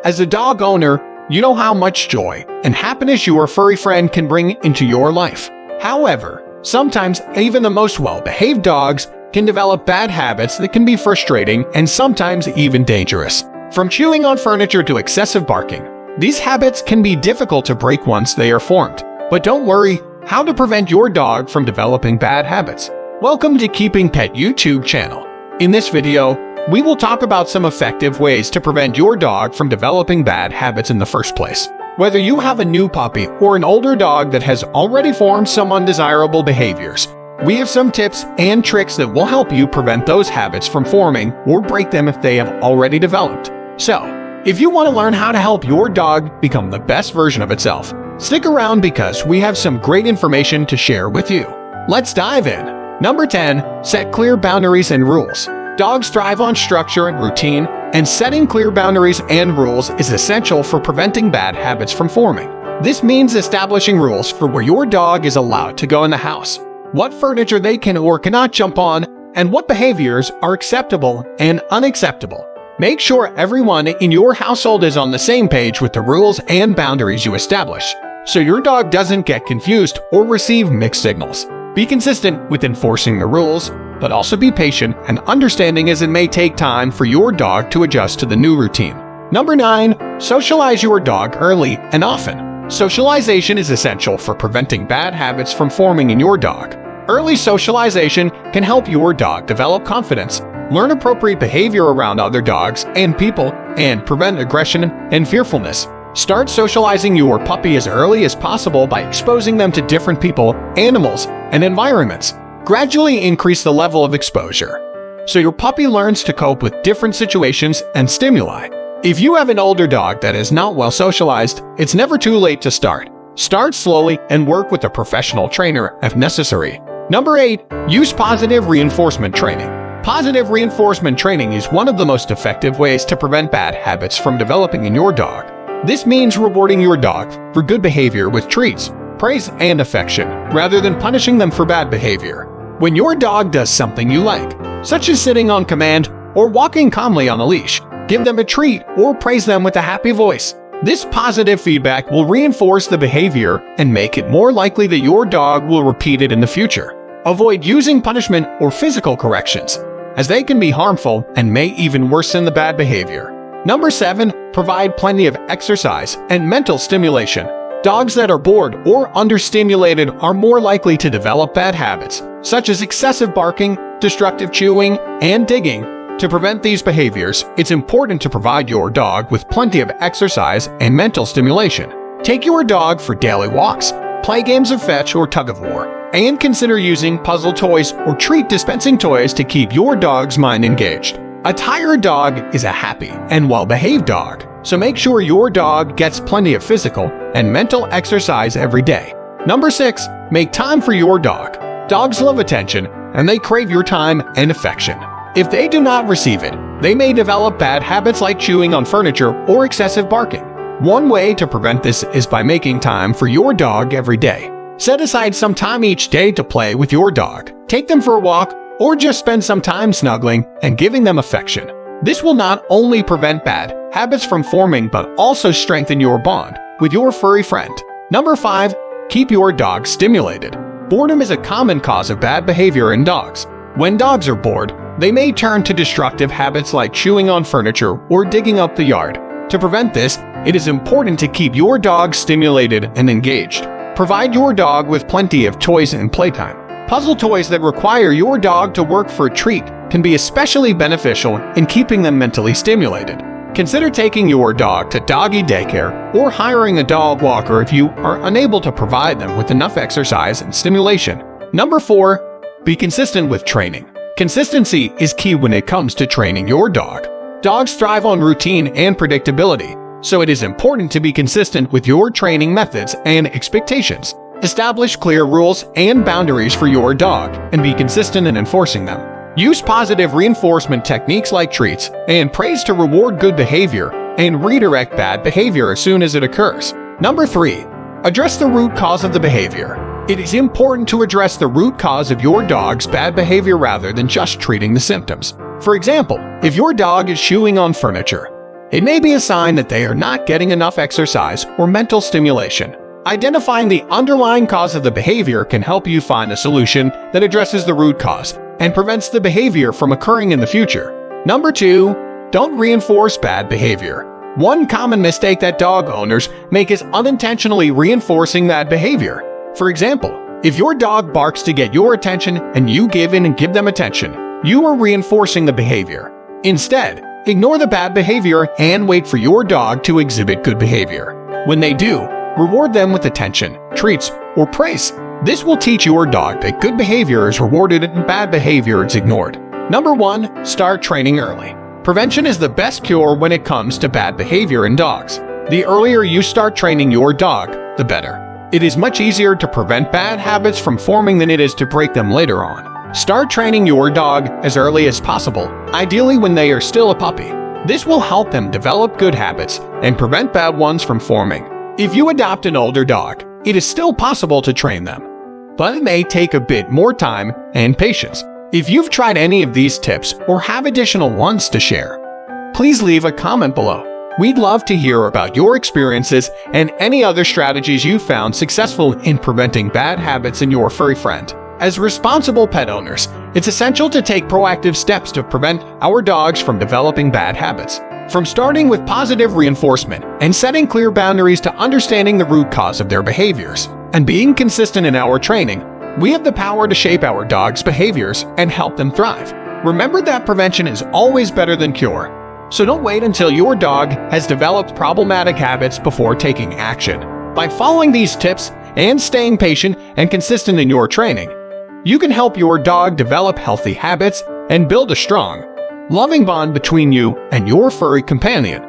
As a dog owner, you know how much joy and happiness your furry friend can bring into your life. However, sometimes even the most well-behaved dogs can develop bad habits that can be frustrating and sometimes even dangerous. From chewing on furniture to excessive barking, these habits can be difficult to break once they are formed. But don't worry, how to prevent your dog from developing bad habits. Welcome to Keeping Pet YouTube channel. In this video, we will talk about some effective ways to prevent your dog from developing bad habits in the first place. Whether you have a new puppy or an older dog that has already formed some undesirable behaviors, we have some tips and tricks that will help you prevent those habits from forming or break them if they have already developed. So, if you want to learn how to help your dog become the best version of itself, stick around because we have some great information to share with you. Let's dive in. Number 10. Set clear boundaries and rules. Dogs thrive on structure and routine, and setting clear boundaries and rules is essential for preventing bad habits from forming. This means establishing rules for where your dog is allowed to go in the house, what furniture they can or cannot jump on, and what behaviors are acceptable and unacceptable. Make sure everyone in your household is on the same page with the rules and boundaries you establish, so your dog doesn't get confused or receive mixed signals. Be consistent with enforcing the rules, but also be patient and understanding as it may take time for your dog to adjust to the new routine. Number 9. Socialize your dog early and often. Socialization is essential for preventing bad habits from forming in your dog. Early socialization can help your dog develop confidence, learn appropriate behavior around other dogs and people, and prevent aggression and fearfulness. Start socializing your puppy as early as possible by exposing them to different people, animals, and environments. Gradually increase the level of exposure, so your puppy learns to cope with different situations and stimuli. If you have an older dog that is not well socialized, it's never too late to start. Start slowly and work with a professional trainer if necessary. Number 8. Use positive reinforcement training. Positive reinforcement training is one of the most effective ways to prevent bad habits from developing in your dog. This means rewarding your dog for good behavior with treats, praise, and affection, rather than punishing them for bad behavior. When your dog does something you like, such as sitting on command or walking calmly on a leash, give them a treat or praise them with a happy voice. This positive feedback will reinforce the behavior and make it more likely that your dog will repeat it in the future. Avoid using punishment or physical corrections, as they can be harmful and may even worsen the bad behavior. Number 7. Provide plenty of exercise and mental stimulation. Dogs that are bored or understimulated are more likely to develop bad habits, such as excessive barking, destructive chewing, and digging. To prevent these behaviors, it's important to provide your dog with plenty of exercise and mental stimulation. Take your dog for daily walks, play games of fetch or tug-of-war, and consider using puzzle toys or treat dispensing toys to keep your dog's mind engaged. A tired dog is a happy and well-behaved dog, so make sure your dog gets plenty of physical and mental exercise every day. Number 6. Make time for your dog. Dogs love attention, and they crave your time and affection. If they do not receive it, they may develop bad habits like chewing on furniture or excessive barking. One way to prevent this is by making time for your dog every day. Set aside some time each day to play with your dog. Take them for a walk, or just spend some time snuggling and giving them affection. This will not only prevent bad habits from forming but also strengthen your bond with your furry friend. Number 5. Keep your dog stimulated. Boredom is a common cause of bad behavior in dogs. When dogs are bored, they may turn to destructive habits like chewing on furniture or digging up the yard. To prevent this, it is important to keep your dog stimulated and engaged. Provide your dog with plenty of toys and playtime. Puzzle toys that require your dog to work for a treat can be especially beneficial in keeping them mentally stimulated. Consider taking your dog to doggy daycare or hiring a dog walker if you are unable to provide them with enough exercise and stimulation. Number 4. Be consistent with training. Consistency is key when it comes to training your dog. Dogs thrive on routine and predictability, so it is important to be consistent with your training methods and expectations. Establish clear rules and boundaries for your dog and be consistent in enforcing them. Use positive reinforcement techniques like treats and praise to reward good behavior and redirect bad behavior as soon as it occurs. Number 3. Address the root cause of the behavior. It is important to address the root cause of your dog's bad behavior rather than just treating the symptoms. For example, if your dog is chewing on furniture, It may be a sign that they are not getting enough exercise or mental stimulation. Identifying the underlying cause of the behavior can help you find a solution that addresses the root cause and prevents the behavior from occurring in the future. Number 2, don't reinforce bad behavior. One common mistake that dog owners make is unintentionally reinforcing that behavior. For example, if your dog barks to get your attention and you give in and give them attention, you are reinforcing the behavior. Instead, ignore the bad behavior and wait for your dog to exhibit good behavior. When they do, reward them with attention, treats, or praise. This will teach your dog that good behavior is rewarded and bad behavior is ignored. Number 1, start training early. Prevention is the best cure when it comes to bad behavior in dogs. The earlier you start training your dog, the better. It is much easier to prevent bad habits from forming than it is to break them later on. Start training your dog as early as possible, ideally when they are still a puppy. This will help them develop good habits and prevent bad ones from forming. If you adopt an older dog, it is still possible to train them, but it may take a bit more time and patience. If you've tried any of these tips or have additional ones to share, please leave a comment below. We'd love to hear about your experiences and any other strategies you found successful in preventing bad habits in your furry friend. As responsible pet owners, it's essential to take proactive steps to prevent our dogs from developing bad habits. From starting with positive reinforcement and setting clear boundaries to understanding the root cause of their behaviors and being consistent in our training, we have the power to shape our dogs' behaviors and help them thrive. Remember that prevention is always better than cure, so don't wait until your dog has developed problematic habits before taking action. By following these tips and staying patient and consistent in your training, you can help your dog develop healthy habits and build a strong, loving bond between you and your furry companion.